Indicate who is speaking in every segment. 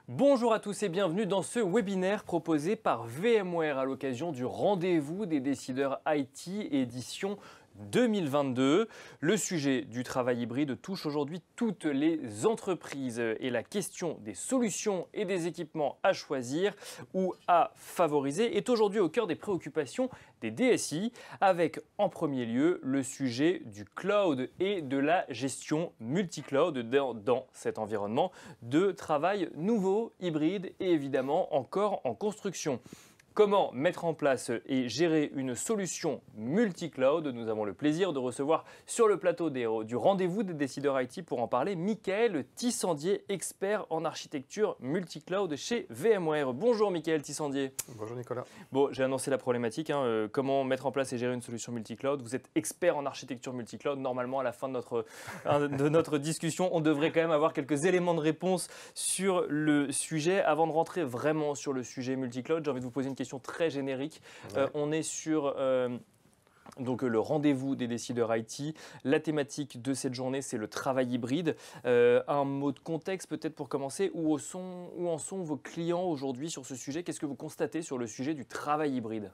Speaker 1: Bonjour à tous et bienvenue dans ce webinaire proposé par VMware à l'occasion du rendez-vous des décideurs IT édition 2022. Le sujet du travail hybride touche aujourd'hui toutes les entreprises et la question des solutions et des équipements à choisir ou à favoriser est aujourd'hui au cœur des préoccupations des DSI avec en premier lieu le sujet du cloud et de la gestion multi-cloud dans cet environnement de travail nouveau, hybride et évidemment encore en construction. Comment mettre en place et gérer une solution multi-cloud? Nous avons le plaisir de recevoir sur le plateau du rendez-vous des décideurs IT pour en parler Michael Tissandier, expert en architecture multi-cloud chez VMware. Bonjour Michael Tissandier.
Speaker 2: Bonjour Nicolas.
Speaker 1: Bon, j'ai annoncé la problématique, comment mettre en place et gérer une solution multi-cloud. Vous êtes expert en architecture multi-cloud. Normalement, à la fin de notre discussion, on devrait quand même avoir quelques éléments de réponse sur le sujet. Avant de rentrer vraiment sur le sujet multi-cloud, j'ai envie de vous poser une question très générique.
Speaker 2: Ouais.
Speaker 1: On est sur donc le rendez-vous des décideurs IT. La thématique de cette journée, c'est le travail hybride. Un mot de contexte peut-être pour commencer. Où en sont vos clients aujourd'hui sur ce sujet? Qu'est-ce que vous constatez sur le sujet du travail hybride?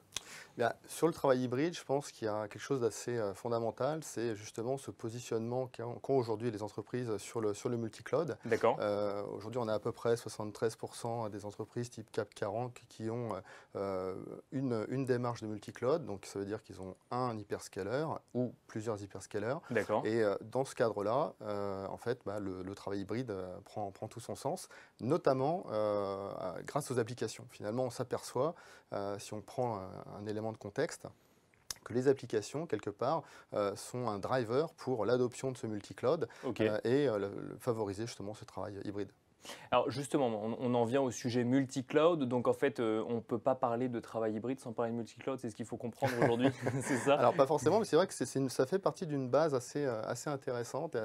Speaker 2: Bien, sur le travail hybride, je pense qu'il y a quelque chose d'assez fondamental, c'est justement ce positionnement qu'ont aujourd'hui les entreprises sur le multi-cloud.
Speaker 1: D'accord.
Speaker 2: Aujourd'hui, on a à peu près 73% des entreprises type CAC 40 qui ont une démarche de multi-cloud. Donc, ça veut dire qu'ils ont un hyperscaler ou plusieurs hyperscalers.
Speaker 1: D'accord.
Speaker 2: Et dans ce cadre-là, en fait, le travail hybride prend tout son sens, notamment grâce aux applications. Finalement, on s'aperçoit, si on prend un élément de contexte, que les applications, quelque part, sont un driver pour l'adoption de ce multi-cloud et favoriser justement ce travail hybride.
Speaker 1: Alors justement, on en vient au sujet multi-cloud. Donc en fait, on ne peut pas parler de travail hybride sans parler de multi-cloud. C'est ce qu'il faut comprendre aujourd'hui. C'est ça?
Speaker 2: Alors pas forcément, mais c'est vrai que ça fait partie d'une base assez intéressante et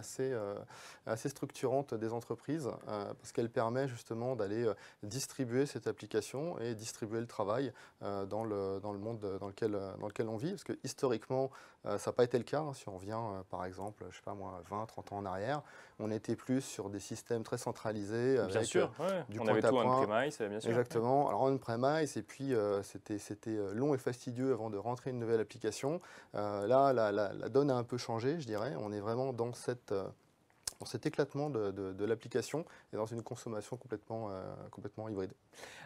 Speaker 2: assez structurante des entreprises parce qu'elle permet justement d'aller distribuer cette application et distribuer le travail dans le monde dans lequel on vit. Parce que historiquement, ça n'a pas été le cas. Si on revient par exemple, je sais pas moi, 20, 30 ans en arrière, on était plus sur des systèmes très centralisés.
Speaker 1: Bien sûr, ouais.
Speaker 2: Du
Speaker 1: On avait
Speaker 2: point à
Speaker 1: tout
Speaker 2: point.
Speaker 1: on-premise, bien sûr.
Speaker 2: Exactement. Alors on-premise, et puis c'était long et fastidieux avant de rentrer une nouvelle application. Là, la donne a un peu changé, je dirais. On est vraiment dans cet éclatement de l'application et dans une consommation complètement hybride.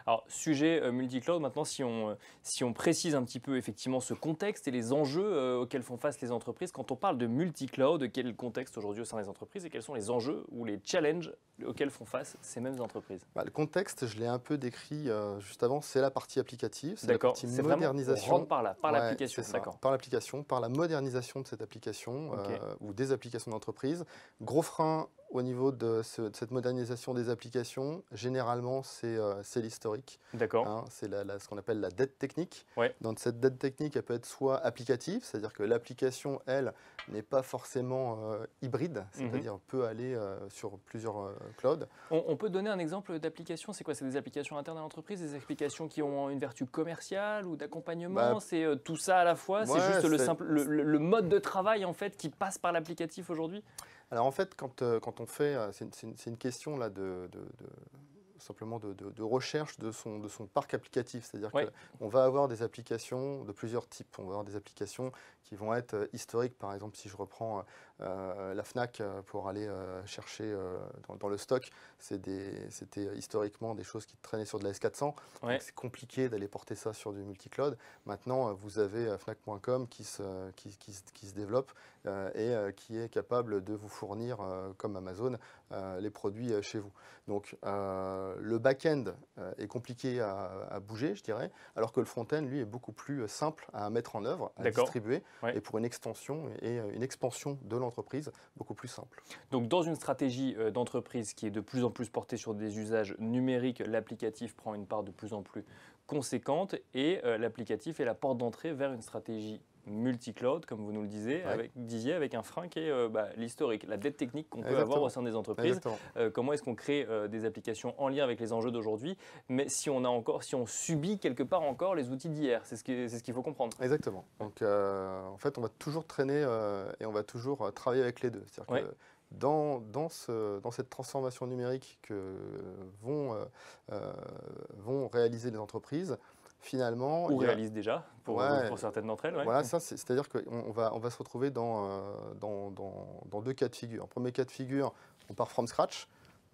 Speaker 1: Alors, sujet multi-cloud, maintenant, si on précise un petit peu effectivement ce contexte et les enjeux auxquels font face les entreprises, quand on parle de multi-cloud, quel est le contexte aujourd'hui au sein des entreprises et quels sont les enjeux ou les challenges auxquels font face ces mêmes entreprises?
Speaker 2: Le contexte, je l'ai un peu décrit juste avant, c'est la partie applicative, c'est la
Speaker 1: D'accord,
Speaker 2: partie
Speaker 1: c'est
Speaker 2: modernisation.
Speaker 1: vraiment, on rentre par là, par
Speaker 2: Ouais,
Speaker 1: l'application,
Speaker 2: c'est ça.
Speaker 1: d'accord.
Speaker 2: Par l'application, par la modernisation de cette application ou des applications d'entreprise. Gros frein au niveau de cette modernisation des applications, généralement, c'est l'historique.
Speaker 1: D'accord.
Speaker 2: Hein, c'est ce qu'on appelle la dette technique.
Speaker 1: Ouais.
Speaker 2: Donc cette dette technique, elle peut être soit applicative, c'est-à-dire que l'application, elle, n'est pas forcément hybride, c'est-à-dire peut aller sur plusieurs clouds.
Speaker 1: On peut donner un exemple d'application? C'est quoi? C'est des applications internes à l'entreprise, des applications qui ont une vertu commerciale ou d'accompagnement? C'est tout ça à la fois? C'est juste le mode de travail en fait qui passe par l'applicatif aujourd'hui?
Speaker 2: Alors en fait, quand on fait, c'est une question là simplement de recherche de son parc applicatif. C'est-à-dire qu'on va avoir des applications de plusieurs types. On va avoir des applications qui vont être historiques. Par exemple, si je reprends la Fnac pour aller chercher dans le stock, c'était historiquement des choses qui traînaient sur de la S400. C'est compliqué d'aller porter ça sur du multi-cloud. Maintenant, vous avez Fnac.com qui se développe et qui est capable de vous fournir, comme Amazon, les produits chez vous. Donc, le back-end est compliqué à bouger, je dirais, alors que le front-end, lui, est beaucoup plus simple à mettre en œuvre, à distribuer, et pour une extension et une expansion de l'entreprise, beaucoup plus simple.
Speaker 1: Donc, dans une stratégie d'entreprise qui est de plus en plus portée sur des usages numériques, l'applicatif prend une part de plus en plus conséquente et l'applicatif est la porte d'entrée vers une stratégie multi-cloud, comme vous nous le disiez, avec un frein qui est l'historique, la dette technique qu'on peut avoir au sein des entreprises. Comment est-ce qu'on crée des applications en lien avec les enjeux d'aujourd'hui, mais si on subit quelque part encore les outils d'hier, c'est ce qu'il faut comprendre.
Speaker 2: Exactement. Donc en fait, on va toujours traîner et on va toujours travailler avec les deux. C'est-à-dire que dans cette transformation numérique que vont réaliser les entreprises, finalement…
Speaker 1: Ou réalisent déjà, pour certaines d'entre elles. Ouais.
Speaker 2: Voilà, c'est-à-dire qu'on va se retrouver dans deux cas de figure. Premier cas de figure, on part from scratch.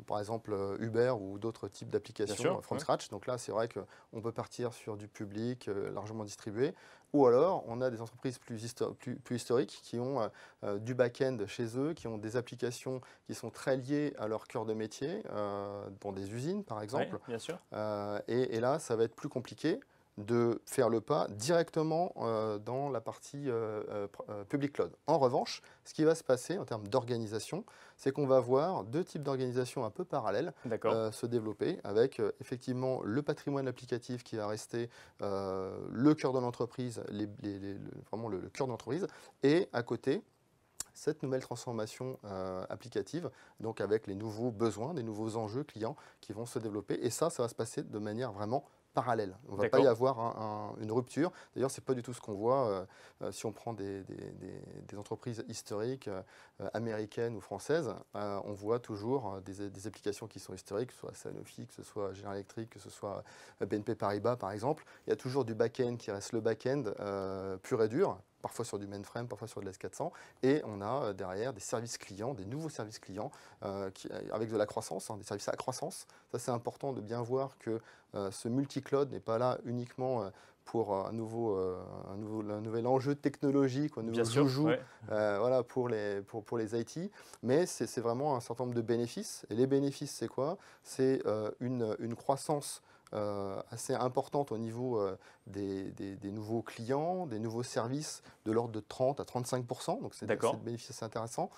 Speaker 2: Par exemple, Uber ou d'autres types d'applications from scratch. Donc là, c'est vrai qu'on peut partir sur du public largement distribué. Ou alors, on a des entreprises plus historiques qui ont du back-end chez eux, qui ont des applications qui sont très liées à leur cœur de métier, dans des usines, par exemple.
Speaker 1: Oui, bien sûr.
Speaker 2: Et là, ça va être plus compliqué de faire le pas directement dans la partie public cloud. En revanche, ce qui va se passer en termes d'organisation, c'est qu'on va voir deux types d'organisations un peu parallèles se développer avec effectivement le patrimoine applicatif qui va rester le cœur de l'entreprise, vraiment le cœur de l'entreprise, et à côté, cette nouvelle transformation applicative, donc avec les nouveaux besoins, des nouveaux enjeux clients qui vont se développer. Et ça va se passer de manière vraiment parallèle. On ne va pas y avoir une rupture. D'ailleurs, ce n'est pas du tout ce qu'on voit si on prend des entreprises historiques américaines ou françaises. On voit toujours des applications qui sont historiques, que ce soit Sanofi, que ce soit General Electric, que ce soit BNP Paribas, par exemple. Il y a toujours du back-end qui reste le back-end pur et dur, parfois sur du mainframe, parfois sur de l'S400, et on a derrière des services clients, des nouveaux services clients, avec de la croissance, des services à croissance. Ça, c'est important de bien voir que ce multi-cloud n'est pas là uniquement pour un nouvel enjeu technologique, un nouveau joujou voilà, pour les IT, mais c'est vraiment un certain nombre de bénéfices. Et les bénéfices, c'est quoi? C'est une croissance assez importante au niveau des nouveaux clients, des nouveaux services de l'ordre de 30 à 35%, donc c'est des bénéfices assez intéressants.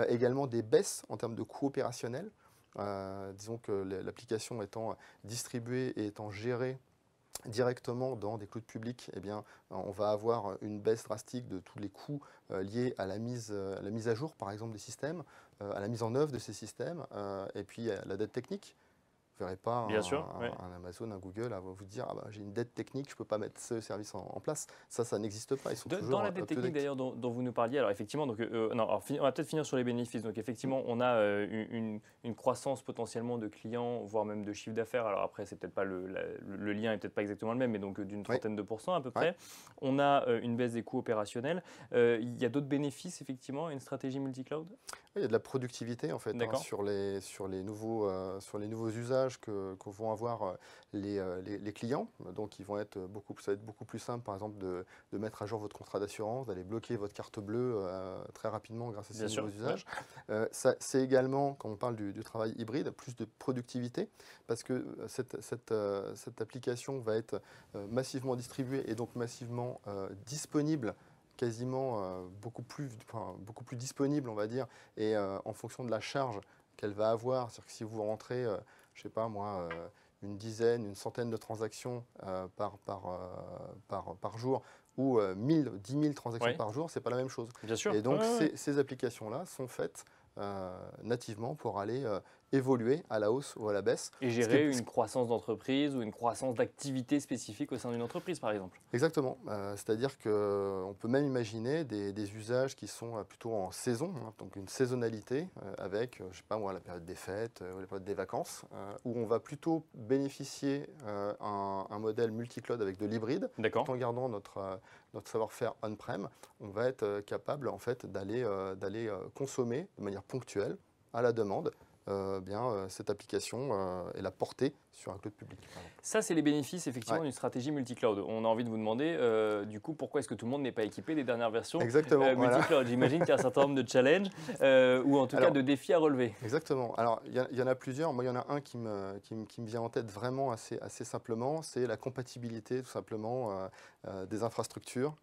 Speaker 2: Également des baisses en termes de coûts opérationnels. Disons que l'application étant distribuée et étant gérée directement dans des clouds publics, eh bien, on va avoir une baisse drastique de tous les coûts liés à la mise à jour, par exemple, des systèmes, à la mise en œuvre de ces systèmes, et puis à la dette technique. Vous ne verrez pas un Amazon, un Google à vous dire j'ai une dette technique, je ne peux pas mettre ce service en place. Ça n'existe pas. Ils sont toujours
Speaker 1: dans la dette technique d'ailleurs dont vous nous parliez, alors effectivement, donc, on va peut-être finir sur les bénéfices. Donc effectivement, on a une croissance potentiellement de clients, voire même de chiffre d'affaires. Alors après, c'est peut-être pas le lien est peut-être pas exactement le même, mais donc d'une trentaine de pourcents à peu près. On a une baisse des coûts opérationnels. Il y a d'autres bénéfices effectivement, une stratégie multi-cloud?
Speaker 2: Il y a de la productivité en fait sur les nouveaux usages que vont avoir les clients. Donc, ça va être beaucoup plus simple, par exemple, de mettre à jour votre contrat d'assurance, d'aller bloquer votre carte bleue très rapidement grâce à ces nouveaux usages. C'est également, quand on parle du travail hybride, plus de productivité, parce que cette application va être massivement distribuée et donc massivement disponible, quasiment beaucoup plus disponible, on va dire, et en fonction de la charge qu'elle va avoir. C'est-à-dire que si vous rentrez, je sais pas moi, une dizaine, une centaine de transactions par jour, ou 10 000 transactions par jour, c'est pas la même chose.
Speaker 1: Bien sûr.
Speaker 2: Et donc ces applications-là sont faites nativement pour aller évoluer à la hausse ou à la baisse.
Speaker 1: Et gérer une croissance d'entreprise ou une croissance d'activité spécifique au sein d'une entreprise, par exemple.
Speaker 2: Exactement. C'est-à-dire qu'on peut même imaginer des usages qui sont plutôt en saison, donc une saisonnalité avec, je sais pas moi, la période des fêtes ou la période des vacances, où on va plutôt bénéficier un modèle multi-cloud avec de l'hybride, tout en gardant notre savoir-faire on-prem. On va être capable en fait d'aller consommer de manière ponctuelle, à la demande, cette application et la porter sur un cloud public.
Speaker 1: Ça, c'est les bénéfices effectivement d'une stratégie multi-cloud. On a envie de vous demander, du coup, pourquoi est-ce que tout le monde n'est pas équipé des dernières versions multi-cloud? J'imagine qu'il y a un certain nombre de challenges ou en tout cas de défis à relever.
Speaker 2: Exactement. Alors, il y en a plusieurs. Moi, il y en a un qui me vient en tête vraiment assez simplement. C'est la compatibilité, tout simplement, des infrastructures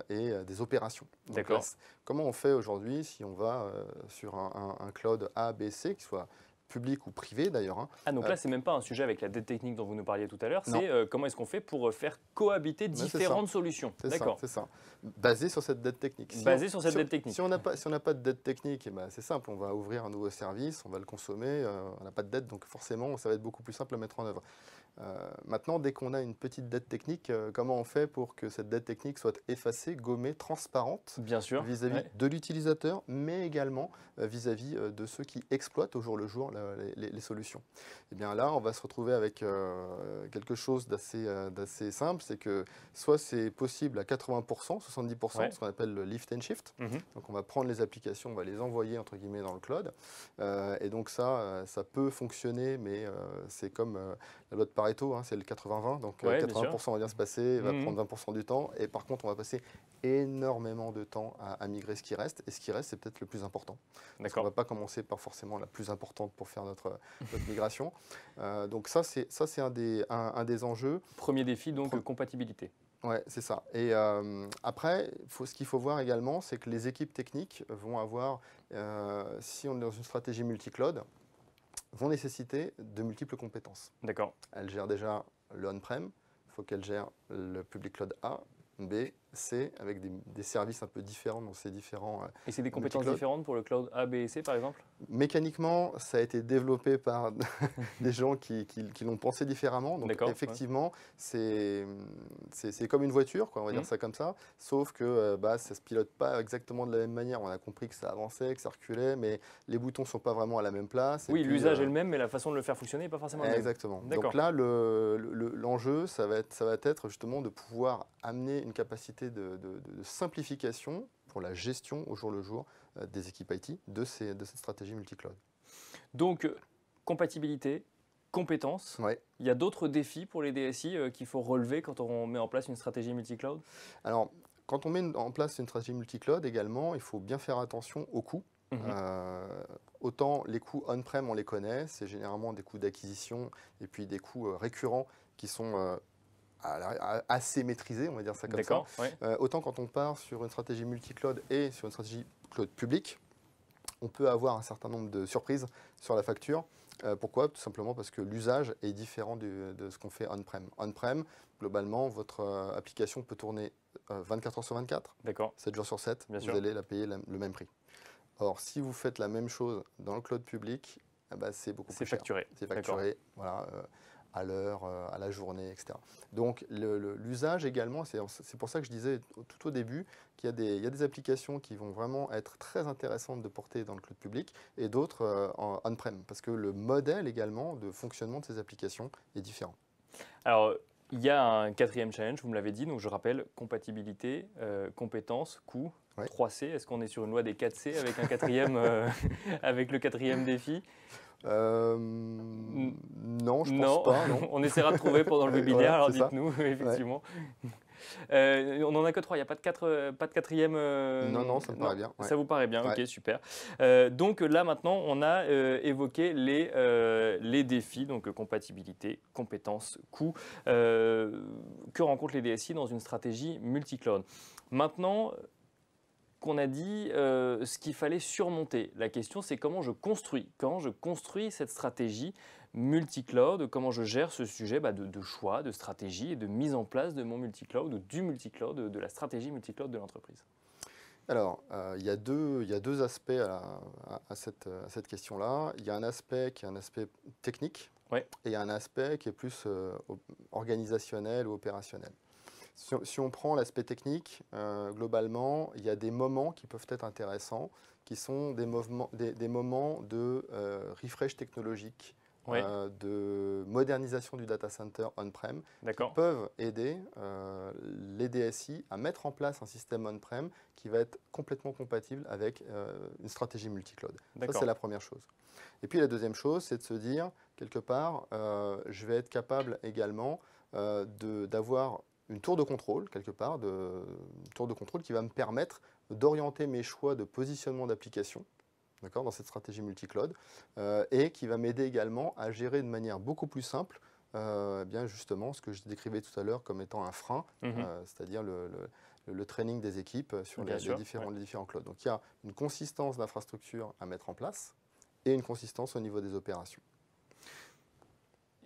Speaker 2: et des opérations. D'accord. Comment on fait aujourd'hui si on va sur un cloud A, B, C, qui soit public ou privé d'ailleurs. Hein.
Speaker 1: Ah, donc là, c'est même pas un sujet avec la dette technique dont vous nous parliez tout à l'heure,
Speaker 2: Non.
Speaker 1: c'est comment est-ce qu'on fait pour faire cohabiter
Speaker 2: Mais c'est
Speaker 1: différentes solutions.
Speaker 2: D'accord. C'est ça. Basé sur cette dette technique.
Speaker 1: Basé sur cette dette technique.
Speaker 2: Si on n'a pas de dette technique, eh ben, c'est simple, on va ouvrir un nouveau service, on va le consommer, on n'a pas de dette, donc forcément, ça va être beaucoup plus simple à mettre en œuvre. Maintenant, dès qu'on a une petite dette technique, comment on fait pour que cette dette technique soit effacée, gommée, transparente
Speaker 1: Bien sûr,
Speaker 2: vis-à-vis de l'utilisateur, mais également vis-à-vis de ceux qui exploitent au jour le jour les solutions. Et bien là, on va se retrouver avec quelque chose d'assez simple, c'est que soit c'est possible à 80%, 70%, ce qu'on appelle le lift and shift. Donc on va prendre les applications, on va les envoyer entre guillemets dans le cloud. Et donc ça peut fonctionner, mais c'est comme la loi de Pareto, hein, c'est le 80-20, donc 80% va bien se passer, va prendre 20% du temps, et par contre on va passer énormément de temps à migrer ce qui reste, et ce qui reste c'est peut-être le plus important. On ne va pas commencer par forcément la plus importante pour faire notre migration. Donc ça c'est un des enjeux.
Speaker 1: Premier défi donc compatibilité.
Speaker 2: Ouais, c'est ça. Et après, ce qu'il faut voir également, c'est que les équipes techniques vont avoir, si on est dans une stratégie multi-cloud, vont nécessiter de multiples compétences.
Speaker 1: D'accord.
Speaker 2: Elles gèrent déjà le on-prem, il faut qu'elles gèrent le public cloud A, B, C, avec des services un peu différents dans ces différents
Speaker 1: Et c'est des compétences différentes pour le cloud A, B et C, par exemple?
Speaker 2: Mécaniquement, ça a été développé par des gens qui l'ont pensé différemment. Donc effectivement, c'est comme une voiture, quoi, on va dire ça comme ça, sauf que ça ne se pilote pas exactement de la même manière. On a compris que ça avançait, que ça reculait, mais les boutons ne sont pas vraiment à la même place.
Speaker 1: Oui, l'usage est le même, mais la façon de le faire fonctionner n'est pas forcément la même.
Speaker 2: Exactement. Donc là, l'enjeu, ça va être justement de pouvoir amener une capacité de simplification pour la gestion au jour le jour des équipes IT de cette stratégie multi-cloud.
Speaker 1: Donc, compatibilité, compétences.
Speaker 2: Ouais.
Speaker 1: Il y a d'autres défis pour les DSI qu'il faut relever quand on met en place une stratégie multi-cloud?
Speaker 2: Alors, quand on met en place une stratégie multi-cloud également, il faut bien faire attention aux coûts. Autant les coûts on-prem, on les connaît, c'est généralement des coûts d'acquisition et puis des coûts récurrents qui sont assez maîtrisés, on va dire ça comme ça. Autant quand on part sur une stratégie multi-cloud et sur une stratégie cloud public, on peut avoir un certain nombre de surprises sur la facture. Pourquoi? Tout simplement parce que l'usage est différent de ce qu'on fait on-prem. On-prem, globalement, votre application peut tourner 24 heures sur 24, 7 jours sur 7, vous allez la payer le même prix. Or, si vous faites la même chose dans le cloud public, c'est beaucoup plus cher. C'est facturé. Voilà, à l'heure, à la journée, etc. Donc l'usage également, c'est pour ça que je disais tout au début qu'il y a des applications qui vont vraiment être très intéressantes de porter dans le cloud public et d'autres en on-prem, parce que le modèle également de fonctionnement de ces applications est différent.
Speaker 1: Alors, il y a un quatrième challenge, vous me l'avez dit, donc je rappelle, compatibilité, compétences, coût, 3C. Est-ce qu'on est sur une loi des 4C avec un quatrième, avec le quatrième défi?
Speaker 2: Non, je pense pas. Non.
Speaker 1: On essaiera de trouver pendant le webinaire, alors dites-nous, effectivement. On n'en a que 3, il n'y a pas de quatrième
Speaker 2: Non, ça me paraît bien.
Speaker 1: Ça vous paraît bien, ok, super. Donc là, maintenant, on a évoqué les défis, donc compatibilité, compétences, coûts, que rencontrent les DSI dans une stratégie multi-cloud. Maintenant qu'on a dit ce qu'il fallait surmonter. La question, c'est comment je construis cette stratégie multi-cloud, comment je gère ce sujet de choix, de stratégie et de mise en place de mon multi-cloud ou du multi-cloud, de la stratégie multi-cloud de l'entreprise.
Speaker 2: Alors, il y a deux aspects à cette question-là. Il y a un aspect qui est un aspect technique et il y a un aspect qui est plus organisationnel ou opérationnel. Si on prend l'aspect technique, globalement, il y a des moments qui peuvent être intéressants, qui sont des moments de refresh technologique, de modernisation du data center on-prem, qui peuvent aider les DSI à mettre en place un système on-prem qui va être complètement compatible avec une stratégie multi-cloud. Ça, c'est la première chose. Et puis la deuxième chose, c'est de se dire, quelque part, je vais être capable également d'avoir une tour de contrôle, quelque part, une tour de contrôle qui va me permettre d'orienter mes choix de positionnement d'application dans cette stratégie multi-cloud et qui va m'aider également à gérer de manière beaucoup plus simple bien justement ce que je décrivais tout à l'heure comme étant un frein, c'est-à-dire le training des équipes sur les différents clouds. Donc il y a une consistance d'infrastructure à mettre en place et une consistance au niveau des opérations.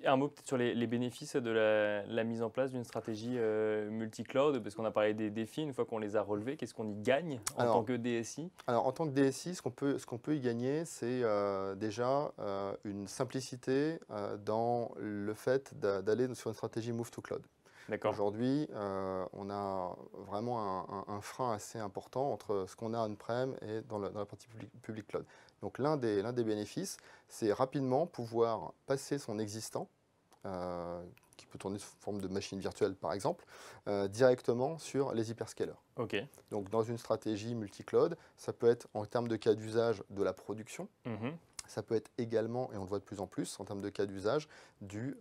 Speaker 1: Un mot peut-être sur les bénéfices de la mise en place d'une stratégie multi-cloud, parce qu'on a parlé des défis, une fois qu'on les a relevés, qu'est-ce qu'on y gagne en tant que DSI?
Speaker 2: Alors en tant que DSI, ce qu'on peut y gagner, c'est déjà une simplicité dans le fait d'aller sur une stratégie Move to Cloud. Aujourd'hui, on a vraiment un frein assez important entre ce qu'on a on-prem et dans la partie public cloud. Donc l'un des bénéfices, c'est rapidement pouvoir passer son existant, qui peut tourner sous forme de machine virtuelle par exemple, directement sur les hyperscalers. Donc dans une stratégie multi-cloud, ça peut être en termes de cas d'usage de la production, ça peut être également, et on le voit de plus en plus, en termes de cas d'usage du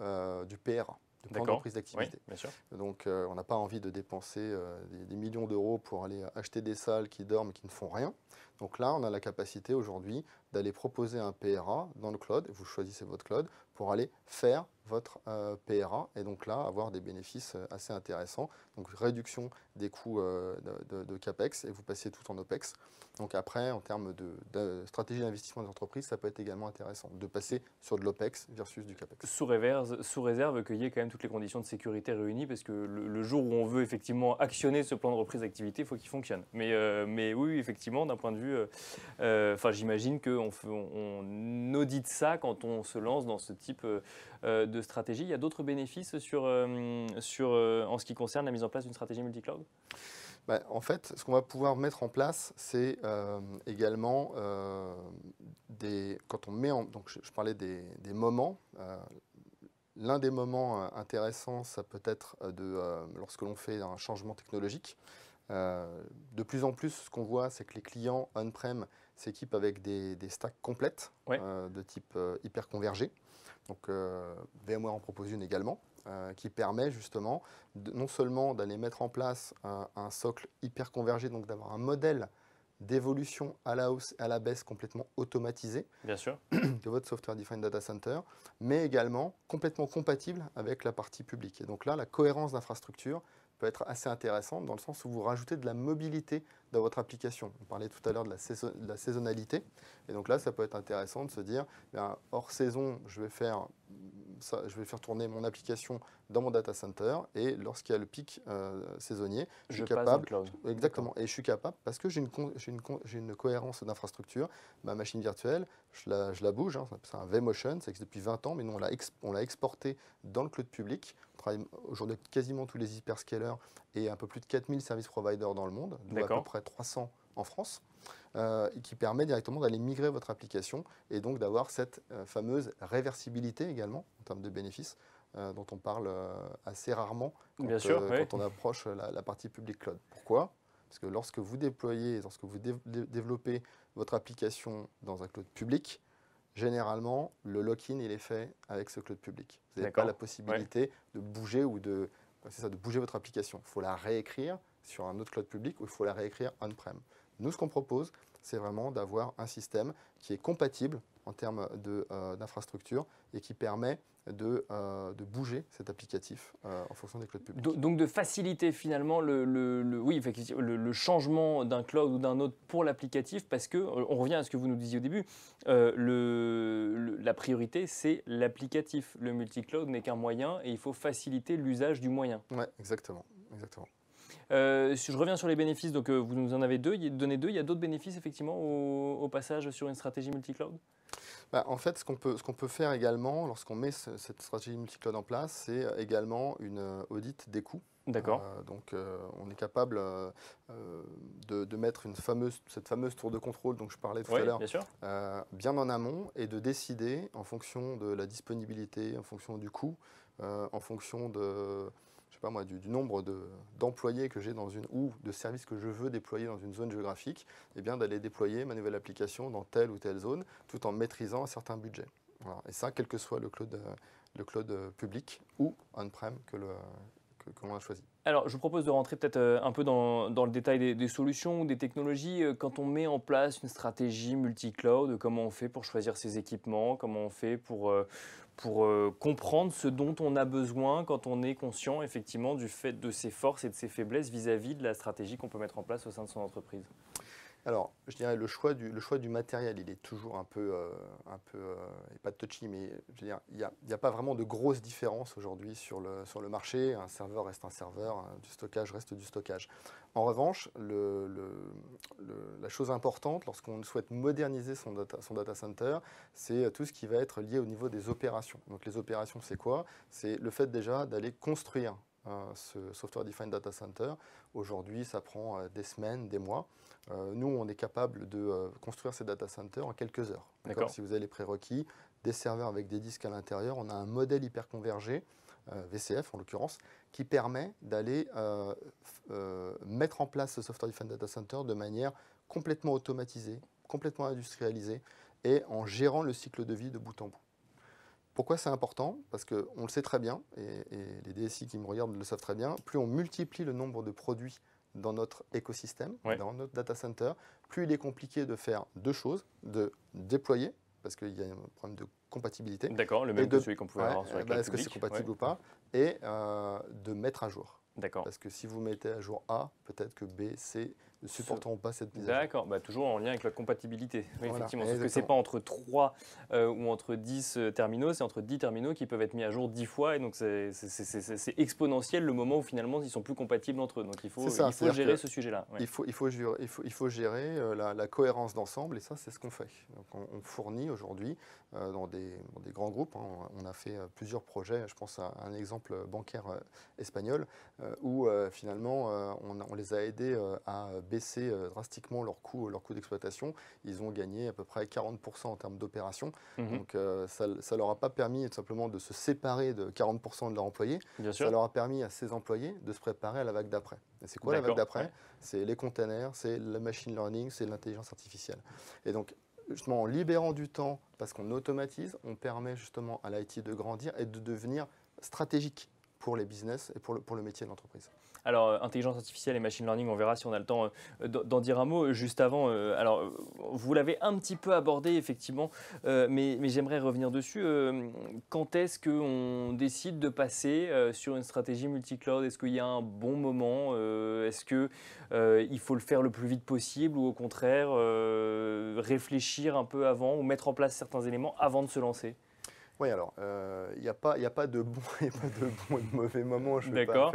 Speaker 2: PRA. De plan de reprise d'activité.
Speaker 1: Oui,
Speaker 2: donc on n'a pas envie de dépenser des millions d'euros pour aller acheter des salles qui dorment et qui ne font rien. Donc là, on a la capacité aujourd'hui d'aller proposer un PRA dans le cloud, vous choisissez votre cloud, pour aller faire votre PRA, et donc là, avoir des bénéfices assez intéressants. Donc réduction des coûts de CAPEX, et vous passez tout en OPEX. Donc après, en termes de stratégie d'investissement des entreprises, ça peut être également intéressant de passer sur de l'OPEX versus du CAPEX.
Speaker 1: Sous réserve qu'il y ait quand même toutes les conditions de sécurité réunies, parce que le jour où on veut effectivement actionner ce plan de reprise d'activité, il faut qu'il fonctionne. Mais oui, effectivement, d'un point de vue, j'imagine qu'on audite ça quand on se lance dans ce type de stratégie. Il y a d'autres bénéfices en ce qui concerne la mise en place d'une stratégie multi-cloud?
Speaker 2: En fait, ce qu'on va pouvoir mettre en place, c'est également quand on met en... Donc je parlais des moments. L'un des moments intéressants, ça peut être lorsque l'on fait un changement technologique. De plus en plus, ce qu'on voit, c'est que les clients on-prem s'équipent avec des stacks complètes de type hyper convergé. Donc VMware en propose une également, qui permet justement non seulement d'aller mettre en place un socle hyper convergé, donc d'avoir un modèle d'évolution à la hausse et à la baisse complètement automatisé de votre Software Defined Data Center, mais également complètement compatible avec la partie publique. Et donc là, la cohérence d'infrastructure peut être assez intéressante dans le sens où vous rajoutez de la mobilité dans votre application. On parlait tout à l'heure de la saisonnalité. Et donc là, ça peut être intéressant de se dire, hors saison, je vais faire tourner mon application dans mon data center, et lorsqu'il y a le pic saisonnier, je suis capable. Exactement. Et je suis capable, parce que j'ai une cohérence d'infrastructure, ma machine virtuelle, je la bouge. C'est un vMotion, ça existe depuis 20 ans, mais nous, on l'a exporté dans le cloud public. On travaille aujourd'hui avec quasiment tous les hyperscalers et un peu plus de 4000 service providers dans le monde, dont à peu près 300 en France, et qui permet directement d'aller migrer votre application et donc d'avoir cette fameuse réversibilité également en termes de bénéfices dont on parle assez rarement quand on approche la partie public cloud. Pourquoi? Parce que lorsque vous développez votre application dans un cloud public, généralement, le lock-in il est fait avec ce cloud public. Vous n'avez pas la possibilité de bouger de bouger votre application. Il faut la réécrire sur un autre cloud public ou il faut la réécrire on-prem. Nous, ce qu'on propose, c'est vraiment d'avoir un système qui est compatible en termes d'infrastructure et qui permet de bouger cet applicatif en fonction des clouds publics.
Speaker 1: Donc de faciliter finalement le changement d'un cloud ou d'un autre pour l'applicatif, parce que, on revient à ce que vous nous disiez au début, la priorité c'est l'applicatif. Le multi-cloud n'est qu'un moyen et il faut faciliter l'usage du moyen.
Speaker 2: Oui, exactement.
Speaker 1: Si je reviens sur les bénéfices, donc vous nous en avez donné deux. Il y a d'autres bénéfices effectivement au passage sur une stratégie multi-cloud?
Speaker 2: En fait, ce qu'on peut faire également lorsqu'on met cette stratégie multi-cloud en place, c'est également une audit des coûts.
Speaker 1: D'accord.
Speaker 2: Donc on est capable de mettre cette fameuse tour de contrôle dont je parlais tout à l'heure bien en amont, et de décider en fonction de la disponibilité, en fonction du coût, en fonction du nombre d'employés que j'ai ou de services que je veux déployer dans une zone géographique, et bien d'aller déployer ma nouvelle application dans telle ou telle zone, tout en maîtrisant un certain budget. Voilà. Et ça, quel que soit le cloud public ou on-prem que l'on a choisi.
Speaker 1: Alors, je vous propose de rentrer peut-être un peu dans le détail des solutions ou des technologies. Quand on met en place une stratégie multi-cloud, comment on fait pour choisir ses équipements? Comment on fait pour comprendre ce dont on a besoin quand on est conscient effectivement du fait de ses forces et de ses faiblesses vis-à-vis de la stratégie qu'on peut mettre en place au sein de son entreprise?
Speaker 2: Alors, je dirais le choix du matériel, il est toujours un peu, et pas touchy, mais je veux dire, il y a pas vraiment de grosse différence aujourd'hui sur le marché. Un serveur reste un serveur, du stockage reste du stockage. En revanche, la chose importante lorsqu'on souhaite moderniser son data center, c'est tout ce qui va être lié au niveau des opérations. Donc les opérations, c'est quoi? C'est le fait déjà d'aller construire ce Software Defined Data Center. Aujourd'hui, ça prend des semaines, des mois. Nous, on est capable de construire ces data centers en quelques heures. Si vous avez les prérequis, des serveurs avec des disques à l'intérieur, on a un modèle hyperconvergé, VCF en l'occurrence, qui permet d'aller mettre en place ce Software Defined Data Center de manière complètement automatisée, complètement industrialisée et en gérant le cycle de vie de bout en bout. Pourquoi c'est important? Parce qu'on le sait très bien, et les DSI qui me regardent le savent très bien, plus on multiplie le nombre de produits dans notre écosystème, dans notre data center, plus il est compliqué de faire deux choses, de déployer, parce qu'il y a un problème de compatibilité.
Speaker 1: D'accord, le même que celui qu'on pouvait avoir sur la cloud
Speaker 2: est-ce que c'est compatible ou pas? Et de mettre à jour.
Speaker 1: D'accord.
Speaker 2: Parce que si vous mettez à jour A, peut-être que B, C ne supporteront pas cette mise à jour.
Speaker 1: D'accord, toujours en lien avec la compatibilité. Oui,
Speaker 2: Voilà,
Speaker 1: effectivement. Sauf que ce n'est pas entre 3 ou entre 10 terminaux, c'est entre 10 terminaux qui peuvent être mis à jour 10 fois. Et donc, c'est exponentiel le moment où finalement ils ne sont plus compatibles entre eux. Donc, il faut gérer ce sujet-là. Ouais.
Speaker 2: Il faut gérer la cohérence d'ensemble et ça, c'est ce qu'on fait. Donc, on fournit aujourd'hui dans des grands groupes. On a fait plusieurs projets. Je pense à un exemple bancaire espagnol où finalement on les a aidés à baisser drastiquement leur coût d'exploitation. Ils ont gagné à peu près 40% en termes d'opération. Donc ça ne leur a pas permis simplement de se séparer de 40% de leurs employés. Ça leur a permis à ces employés de se préparer à la vague d'après. Et c'est quoi la vague d'après? C'est les containers, c'est le machine learning, c'est l'intelligence artificielle. Et donc, justement, en libérant du temps, parce qu'on automatise, on permet justement à l'IT de grandir et de devenir stratégique pour les business et pour le métier de l'entreprise.
Speaker 1: Alors, intelligence artificielle et machine learning, on verra si on a le temps d'en dire un mot. Juste avant, alors, vous l'avez un petit peu abordé, effectivement, mais j'aimerais revenir dessus. Quand est-ce qu'on décide de passer sur une stratégie multi-cloud? Est-ce qu'il y a un bon moment? Est-ce qu'il faut le faire le plus vite possible ou au contraire réfléchir un peu avant ou mettre en place certains éléments avant de se lancer?
Speaker 2: Oui, alors, il n'y a pas de bon et de mauvais moment. Je ne vais pas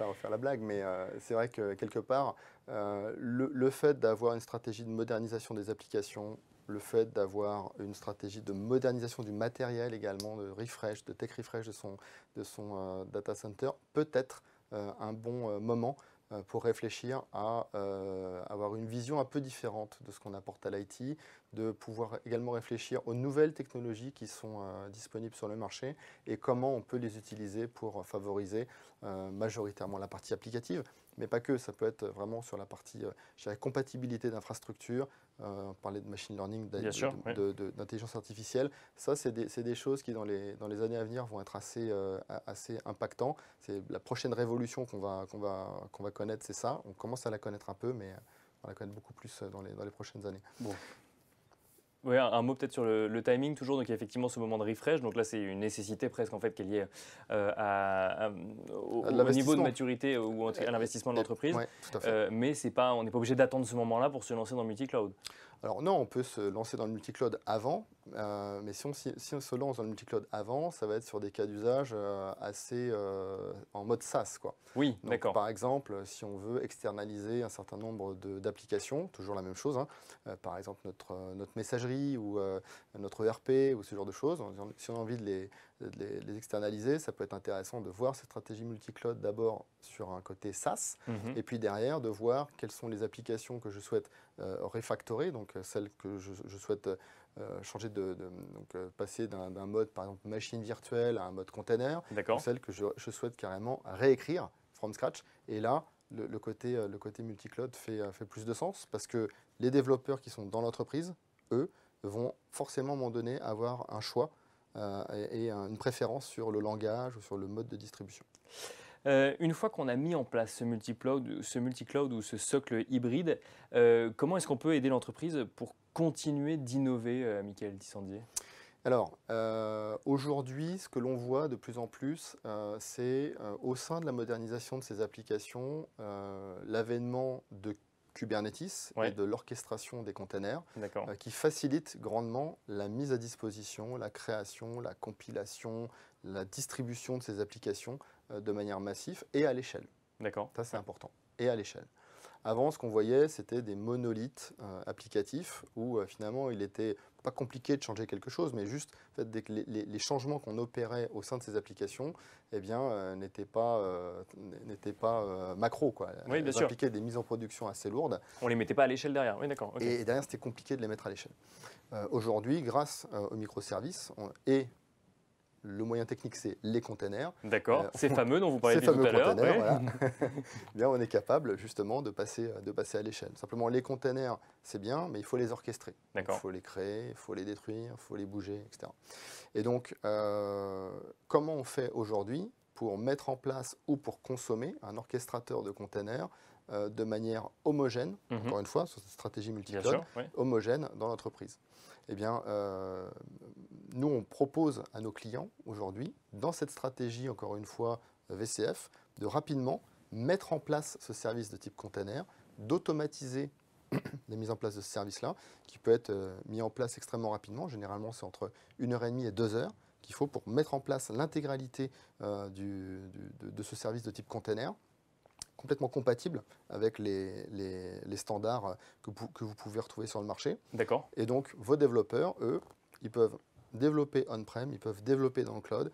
Speaker 2: refaire la blague, mais c'est vrai que quelque part, le fait d'avoir une stratégie de modernisation des applications, le fait d'avoir une stratégie de modernisation du matériel également, de refresh, de tech refresh de son data center, peut être un bon moment pour réfléchir à avoir une vision un peu différente de ce qu'on apporte à l'IT, de pouvoir également réfléchir aux nouvelles technologies qui sont disponibles sur le marché et comment on peut les utiliser pour favoriser majoritairement la partie applicative, mais pas que, ça peut être vraiment sur la partie compatibilité d'infrastructures, on parlait de machine learning, d'intelligence artificielle. Ça, c'est des choses qui, dans les années à venir, vont être assez impactants. C'est la prochaine révolution qu'on va connaître, c'est ça. On commence à la connaître un peu, mais on va la connaître beaucoup plus dans les prochaines années.
Speaker 1: Bon. Oui, un mot peut-être sur le timing toujours. Donc il y a effectivement ce moment de refresh. Donc là, c'est une nécessité presque en fait qui est liée au niveau de maturité ou à l'investissement de l'entreprise.
Speaker 2: Ouais, tout à fait.
Speaker 1: Mais on n'est pas obligé d'attendre ce moment-là pour se lancer dans le multi-cloud.
Speaker 2: Alors non, on peut se lancer dans le multi-cloud avant, mais si on se lance dans le multi-cloud avant, ça va être sur des cas d'usage assez en mode SaaS, quoi.
Speaker 1: Oui, d'accord.
Speaker 2: Par exemple, si on veut externaliser un certain nombre d'applications, toujours la même chose, par exemple notre messagerie ou notre ERP ou ce genre de choses, si on a envie de les externaliser, ça peut être intéressant de voir cette stratégie multi-cloud d'abord sur un côté SaaS, et puis derrière de voir quelles sont les applications que je souhaite refactorer, donc celles que je souhaite changer passer d'un mode par exemple machine virtuelle à un mode container, ou celles que je souhaite carrément réécrire from scratch. Et là, le côté multi-cloud fait plus de sens parce que les développeurs qui sont dans l'entreprise, eux, vont forcément à un moment donné avoir un choix et une préférence sur le langage ou sur le mode de distribution.
Speaker 1: Une fois qu'on a mis en place ce multi-cloud ou ce socle hybride, comment est-ce qu'on peut aider l'entreprise pour continuer d'innover, Michael Tissandier?
Speaker 2: Alors, aujourd'hui, ce que l'on voit de plus en plus, c'est au sein de la modernisation de ces applications, l'avènement de Kubernetes
Speaker 1: Ouais.
Speaker 2: et de l'orchestration des containers
Speaker 1: D'accord.
Speaker 2: qui facilite grandement la mise à disposition, la création, la compilation, la distribution de ces applications de manière massive et à l'échelle.
Speaker 1: D'accord.
Speaker 2: Ça, c'est important. Et à l'échelle. Avant, ce qu'on voyait, c'était des monolithes applicatifs où finalement, il n'était pas compliqué de changer quelque chose, mais juste en fait, dès que les changements qu'on opérait au sein de ces applications eh bien, n'étaient pas macro, quoi.
Speaker 1: Oui, bien
Speaker 2: Elles
Speaker 1: sûr.
Speaker 2: impliquaient des mises en production assez lourdes.
Speaker 1: On ne les mettait pas à l'échelle derrière. Oui, d'accord. Ok.
Speaker 2: Et derrière, c'était compliqué de les mettre à l'échelle. Aujourd'hui, grâce aux microservices et le moyen technique, c'est les containers.
Speaker 1: D'accord. Ces fameux dont vous parliez
Speaker 2: Ces
Speaker 1: tout
Speaker 2: fameux
Speaker 1: à l'heure.
Speaker 2: containers,
Speaker 1: Ouais.
Speaker 2: voilà. Eh bien, on est capable justement de passer à l'échelle. Simplement, les containers, c'est bien, mais il faut les orchestrer. Donc,
Speaker 1: D'accord.
Speaker 2: il faut les créer, il faut les détruire, il faut les bouger, etc. Et donc, comment on fait aujourd'hui pour mettre en place ou pour consommer un orchestrateur de containers de manière homogène, encore une fois, sur cette stratégie
Speaker 1: Bien
Speaker 2: multicloud,
Speaker 1: sûr. Ouais.
Speaker 2: homogène dans l'entreprise. Eh bien, nous, on propose à nos clients aujourd'hui, dans cette stratégie, encore une fois, VCF, de rapidement mettre en place ce service de type container, d'automatiser la mise en place de ce service-là, qui peut être mis en place extrêmement rapidement. Généralement, c'est entre 1h30 et 2 heures qu'il faut pour mettre en place l'intégralité de ce service de type container, complètement compatible avec les standards que vous pouvez retrouver sur le marché.
Speaker 1: D'accord.
Speaker 2: Et donc, vos développeurs, eux, ils peuvent développer on-prem, ils peuvent développer dans le cloud.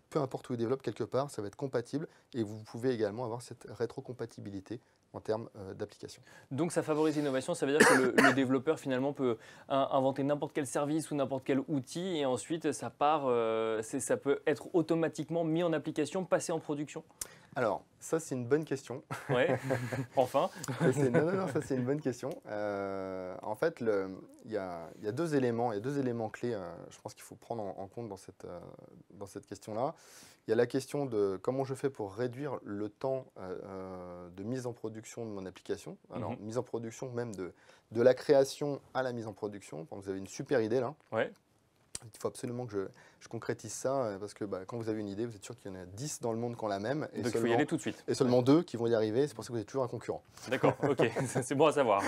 Speaker 2: Peu importe où ils développent, quelque part, ça va être compatible. Et vous pouvez également avoir cette rétrocompatibilité en termes d'application.
Speaker 1: Donc ça favorise l'innovation, ça veut dire que le développeur finalement peut inventer n'importe quel service ou n'importe quel outil et ensuite ça part, ça peut être automatiquement mis en application, passé en production.
Speaker 2: Alors, ça c'est une bonne question.
Speaker 1: Ouais, enfin.
Speaker 2: Non, ça c'est une bonne question. En fait, il y a deux éléments clés, je pense qu'il faut prendre en compte dans cette question-là. Il y a la question de comment je fais pour réduire le temps de mise en production de mon application. Alors, mise en production même de la création à la mise en production. Donc, vous avez une super idée là.
Speaker 1: Ouais.
Speaker 2: Il faut absolument que je concrétise ça parce que quand vous avez une idée, vous êtes sûr qu'il y en a 10 dans le monde qui ont la même. Et
Speaker 1: donc il faut y aller tout de suite.
Speaker 2: Et seulement 2 qui vont y arriver. C'est pour ça que vous êtes toujours un concurrent.
Speaker 1: D'accord, ok, c'est bon à savoir.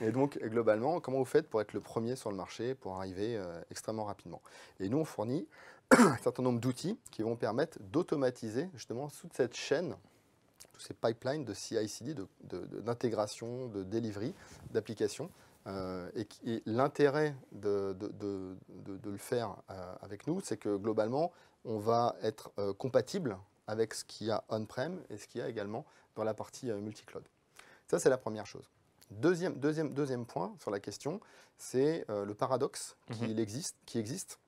Speaker 2: Et donc, globalement, comment vous faites pour être le premier sur le marché, pour arriver extrêmement rapidement? Et nous, on fournit un certain nombre d'outils qui vont permettre d'automatiser justement toute cette chaîne, tous ces pipelines de CI/CD, d'intégration, de delivery, d'applications. Et l'intérêt de le faire avec nous, c'est que globalement, on va être compatible avec ce qu'il y a on-prem et ce qu'il y a également dans la partie multi-cloud. Ça, c'est la première chose. Deuxième point sur la question, c'est le paradoxe qui existe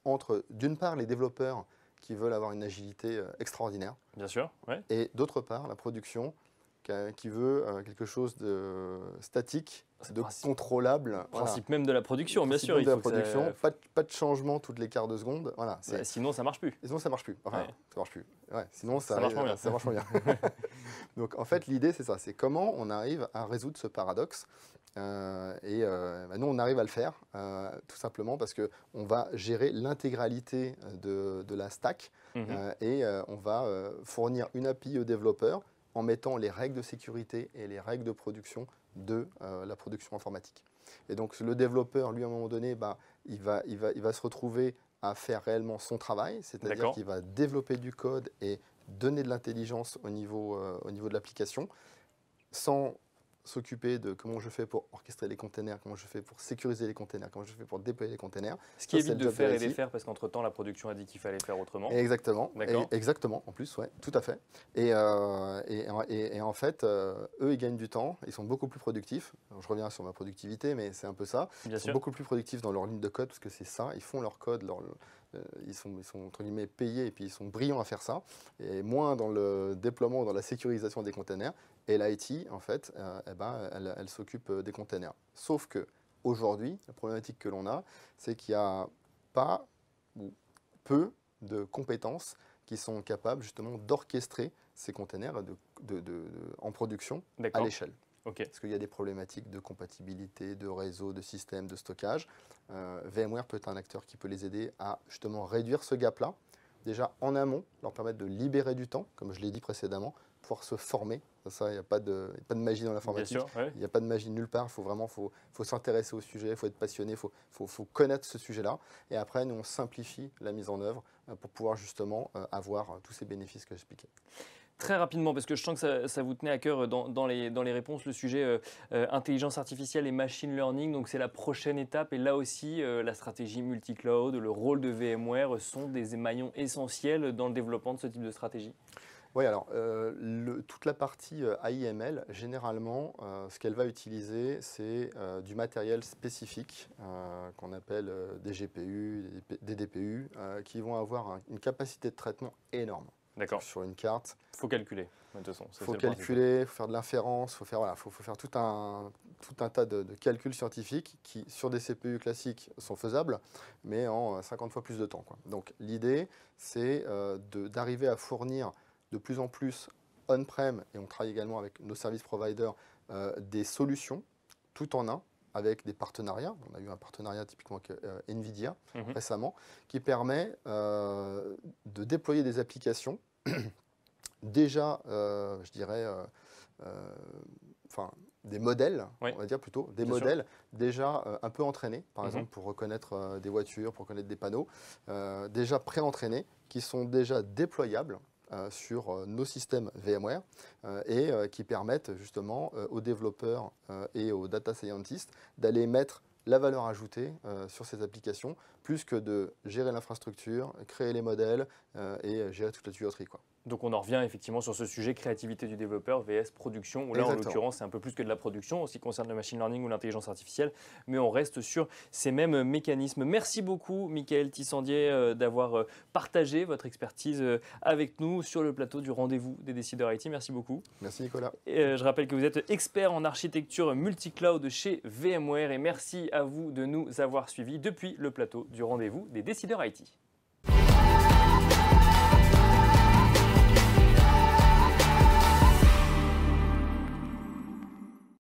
Speaker 2: entre, d'une part, les développeurs qui veulent avoir une agilité extraordinaire.
Speaker 1: Bien sûr, ouais.
Speaker 2: Et d'autre part, la production qui veut quelque chose de statique, de contrôlable.
Speaker 1: Le principe même de la production, bien sûr.
Speaker 2: De la production, pas de changement toutes les quarts de seconde. Voilà,
Speaker 1: sinon, ça ne marche plus.
Speaker 2: Sinon, ça ne marche plus. Enfin,
Speaker 1: ouais.
Speaker 2: Ça marche plus. Ouais, sinon,
Speaker 1: ça marche moins bien.
Speaker 2: Ça marche moins bien. Donc, en fait, l'idée, c'est ça. C'est comment on arrive à résoudre ce paradoxe. Nous, on arrive à le faire, tout simplement parce qu'on va gérer l'intégralité de la stack et on va fournir une API aux développeurs en mettant les règles de sécurité et les règles de production de la production informatique. Et donc, le développeur, lui, à un moment donné, il va se retrouver à faire réellement son travail, c'est-à-dire qu'il va développer du code et donner de l'intelligence au niveau de l'application, sans s'occuper de comment je fais pour orchestrer les containers, comment je fais pour sécuriser les containers, comment je fais pour déployer les containers.
Speaker 1: Ce qui évite de faire et défaire parce qu'entre-temps, la production a dit qu'il fallait faire autrement.
Speaker 2: Exactement. Exactement, en plus, ouais, tout à fait. Et en fait, eux, ils gagnent du temps, ils sont beaucoup plus productifs. Alors, je reviens sur ma productivité, mais c'est un peu ça. Ils sont beaucoup plus productifs dans leur ligne de code parce que c'est ça, ils font leur code, ils sont entre guillemets payés et puis ils sont brillants à faire ça, et moins dans le déploiement ou dans la sécurisation des containers. Et l'IT, en fait, elle s'occupe des containers. Sauf que aujourd'hui, la problématique que l'on a, c'est qu'il n'y a pas ou peu de compétences qui sont capables justement d'orchestrer ces containers en production à l'échelle. Parce qu'il y a des problématiques de compatibilité, de réseau, de système, de stockage. VMware peut être un acteur qui peut les aider à justement réduire ce gap-là. Déjà en amont, leur permettre de libérer du temps, comme je l'ai dit précédemment, pouvoir se former. Ça, il n'y a pas de magie dans l'informatique.
Speaker 1: Ouais.
Speaker 2: Il n'y a pas de magie nulle part. Faut s'intéresser au sujet, il faut être passionné, il faut connaître ce sujet-là. Et après, nous, on simplifie la mise en œuvre pour pouvoir justement avoir tous ces bénéfices que j'expliquais.
Speaker 1: Très rapidement, parce que je sens que ça vous tenait à cœur dans les réponses, le sujet intelligence artificielle et machine learning. Donc c'est la prochaine étape. Et là aussi, la stratégie multi-cloud, le rôle de VMware sont des maillons essentiels dans le développement de ce type de stratégie.
Speaker 2: Oui, alors toute la partie AIML, généralement, ce qu'elle va utiliser, c'est du matériel spécifique qu'on appelle des GPU, des DPU, qui vont avoir une capacité de traitement énorme.
Speaker 1: D'accord.
Speaker 2: Sur une carte.
Speaker 1: Il faut calculer, de toute façon.
Speaker 2: Il faut calculer, il faut faire de l'inférence, il faut faire tout un tas de calculs scientifiques qui, sur des CPU classiques, sont faisables, mais en 50 fois plus de temps, quoi. Donc l'idée, c'est d'arriver à fournir de plus en plus on-prem, et on travaille également avec nos service providers, des solutions tout en un, avec des partenariats. On a eu un partenariat typiquement avec NVIDIA récemment, qui permet de déployer des applications déjà, je dirais, des modèles, on va dire plutôt, des modèles déjà un peu entraînés, par exemple pour reconnaître des voitures, pour reconnaître des panneaux, déjà pré-entraînés, qui sont déjà déployables sur nos systèmes VMware et qui permettent justement aux développeurs et aux data scientists d'aller mettre la valeur ajoutée sur ces applications, plus que de gérer l'infrastructure, créer les modèles et gérer toute la tuyauterie, quoi.
Speaker 1: Donc on en revient effectivement sur ce sujet créativité du développeur vs production, où là en l'occurrence c'est un peu plus que de la production en ce qui concerne le machine learning ou l'intelligence artificielle, mais on reste sur ces mêmes mécanismes. Merci beaucoup Michaël Tissandier d'avoir partagé votre expertise avec nous sur le plateau du rendez-vous des décideurs IT. Merci beaucoup.
Speaker 2: Merci Nicolas.
Speaker 1: Je rappelle que vous êtes expert en architecture multi-cloud chez VMware et merci à vous de nous avoir suivis depuis le plateau du rendez-vous des décideurs IT.